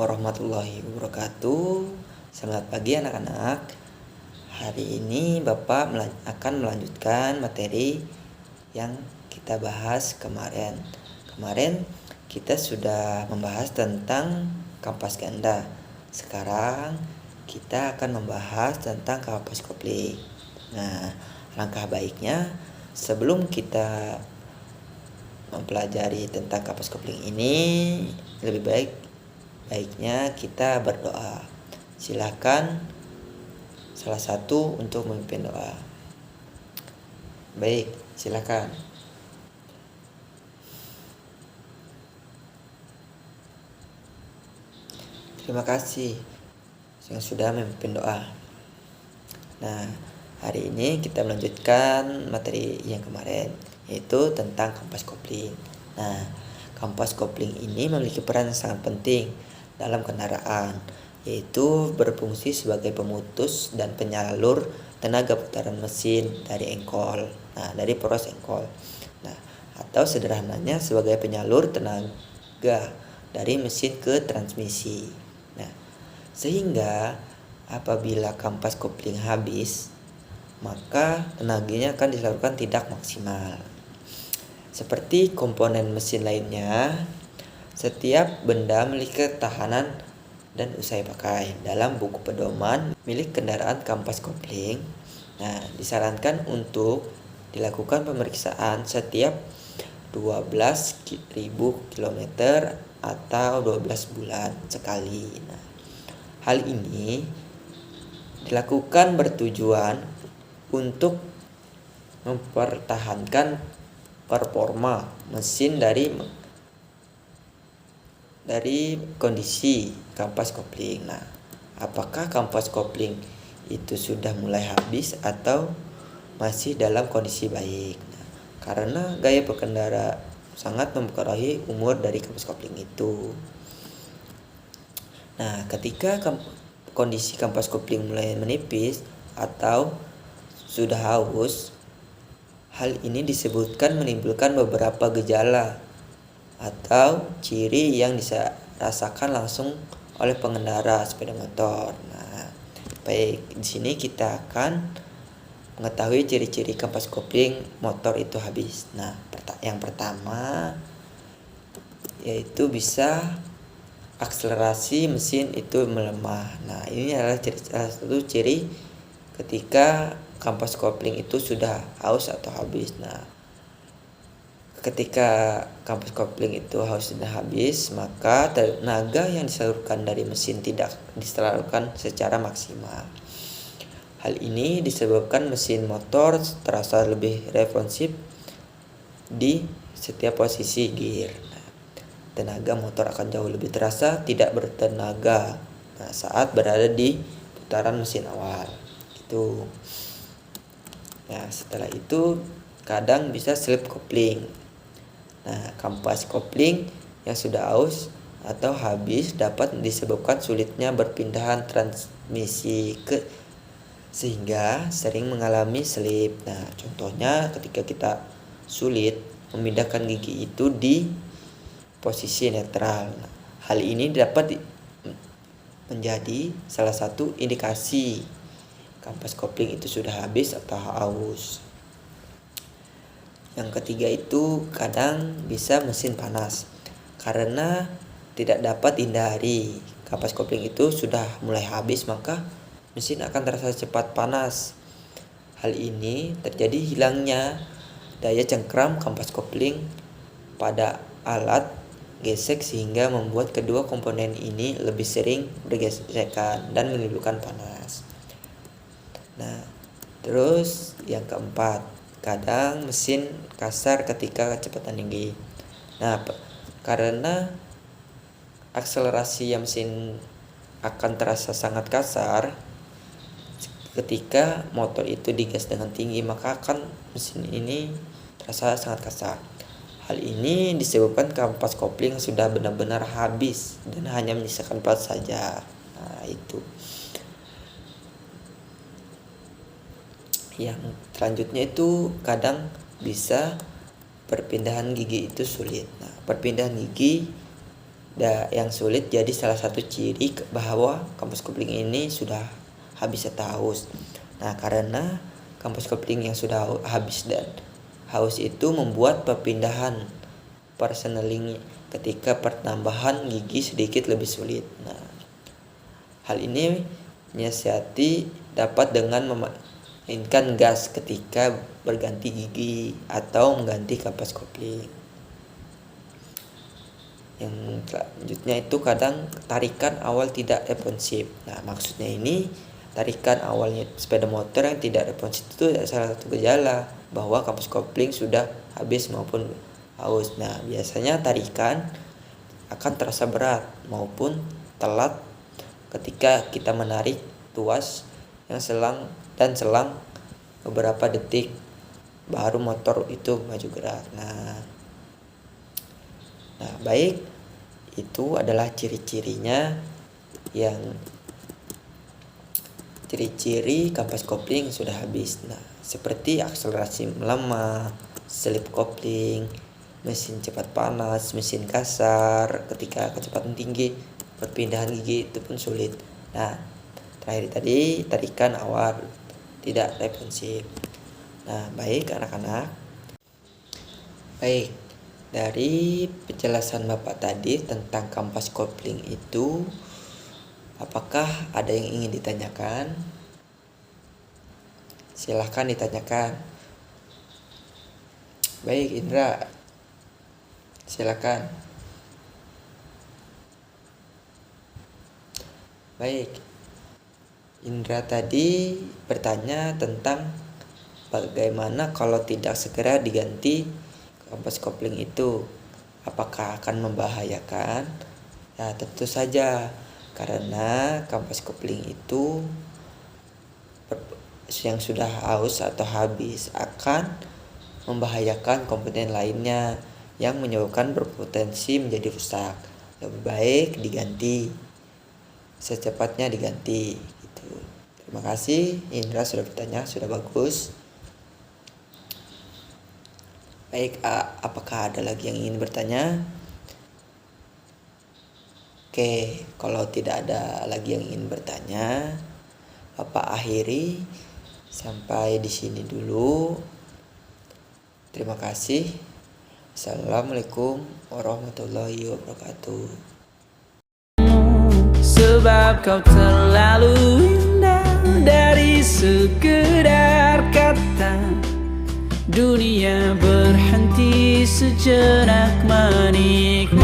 warahmatullahi wabarakatuh. Selamat pagi anak-anak. Hari ini Bapak akan melanjutkan materi yang kita bahas kemarin. Kemarin kita sudah membahas tentang kampas ganda. Sekarang kita akan membahas tentang kampas kopling. Nah, langkah baiknya sebelum kita mempelajari tentang kampas kopling ini, lebih baiknya kita berdoa. Silakan salah satu untuk memimpin doa. Baik, silakan. Terima kasih yang sudah memimpin doa. Nah, hari ini kita melanjutkan materi yang kemarin, yaitu tentang kampas kopling. Nah, kampas kopling ini memiliki peran sangat penting dalam kendaraan, yaitu berfungsi sebagai pemutus dan penyalur tenaga putaran mesin dari engkol. Nah, dari poros engkol. Nah, atau sederhananya sebagai penyalur tenaga dari mesin ke transmisi. Nah, sehingga apabila kampas kopling habis, maka tenaganya akan disalurkan tidak maksimal. Seperti komponen mesin lainnya, setiap benda memiliki ketahanan dan usai pakai. Dalam buku pedoman milik kendaraan kampas kopling, nah, disarankan untuk dilakukan pemeriksaan setiap 12.000 km atau 12 bulan sekali. Nah, hal ini dilakukan bertujuan untuk mempertahankan performa mesin dari kondisi kampas kopling. Nah, apakah kampas kopling itu sudah mulai habis atau masih dalam kondisi baik? Nah, karena gaya berkendara sangat mempengaruhi umur dari kampas kopling itu. Nah, ketika kondisi kampas kopling mulai menipis atau sudah haus, hal ini disebutkan menimbulkan beberapa gejala atau ciri yang dirasakan langsung oleh pengendara sepeda motor. Nah, baik, di sini kita akan mengetahui ciri-ciri kampas kopling motor itu habis. Nah, yang pertama yaitu bisa akselerasi mesin itu melemah. Nah, ini adalah salah satu ciri ketika kampas kopling itu sudah haus atau habis. Nah, ketika kampas kopling itu haus dan habis, maka tenaga yang disalurkan dari mesin tidak disalurkan secara maksimal. Hal ini disebabkan mesin motor terasa lebih responsif di setiap posisi gear. Nah, tenaga motor akan jauh lebih terasa tidak bertenaga saat berada di putaran mesin awal. Itu. Nah, setelah itu kadang bisa slip kopling. Nah, kampas kopling yang sudah haus atau habis dapat disebabkan sulitnya berpindahan transmisi sehingga sering mengalami slip. Nah, contohnya ketika kita sulit memindahkan gigi itu di posisi netral. Nah, hal ini dapat menjadi salah satu indikasi kampas kopling itu sudah habis atau haus. Yang ketiga itu kadang bisa mesin panas. Karena tidak dapat dihindari kampas kopling itu sudah mulai habis, maka mesin akan terasa cepat panas. Hal ini terjadi hilangnya daya cengkram kampas kopling pada alat gesek sehingga membuat kedua komponen ini lebih sering bergesekan dan menimbulkan panas. Nah, terus yang keempat, kadang mesin kasar ketika kecepatan tinggi. Nah, karena akselerasi yang mesin akan terasa sangat kasar ketika motor itu digas dengan tinggi, maka akan mesin ini terasa sangat kasar. Hal ini disebabkan kampas kopling sudah benar-benar habis dan hanya menyisakan plat saja. Nah, itu. Yang selanjutnya itu kadang bisa perpindahan gigi itu sulit. Nah, perpindahan gigi yang sulit jadi salah satu ciri bahwa kampus kopling ini sudah habis atau haus. Nah, karena kampus kopling yang sudah habis dan haus itu membuat perpindahan parseneling ketika pertambahan gigi sedikit lebih sulit. Nah, hal ini menyiasati dapat dengan memainkan gas ketika berganti gigi atau mengganti kapas kopling. Yang selanjutnya itu kadang tarikan awal tidak responsif. Nah, maksudnya ini tarikan awalnya sepeda motor yang tidak responsif itu salah satu gejala bahwa kapas kopling sudah habis maupun haus. Nah, biasanya tarikan akan terasa berat maupun telat ketika kita menarik tuas yang selang beberapa detik baru motor itu maju gerak. Nah, baik, itu adalah ciri-cirinya, yang ciri-ciri kampas kopling sudah habis. Nah, seperti akselerasi melemah, selip kopling, mesin cepat panas, mesin kasar ketika kecepatan tinggi, perpindahan gigi itu pun sulit. Nah, terakhir tadi tarikan awal tidak responsif. Nah, baik anak-anak. Baik, dari penjelasan Bapak tadi tentang kampas kopling itu, apakah ada yang ingin ditanyakan? Silahkan ditanyakan. Baik, Indra, silakan. Baik, Indra tadi bertanya tentang bagaimana kalau tidak segera diganti kampas kopling itu, apakah akan membahayakan? Ya, tentu saja, karena kampas kopling itu yang sudah haus atau habis akan membahayakan komponen lainnya yang menyebabkan berpotensi menjadi rusak. Lebih baik diganti, secepatnya diganti gitu. Terima kasih Indra sudah bertanya, sudah bagus. Baik, apakah ada lagi yang ingin bertanya? Oke, kalau tidak ada lagi yang ingin bertanya, Bapak akhiri sampai di sini dulu. Terima kasih. Assalamualaikum warahmatullahi wabarakatuh. Sebab kau terlalu indah, dari sekedar kata dunia berhenti sejenak menikmati.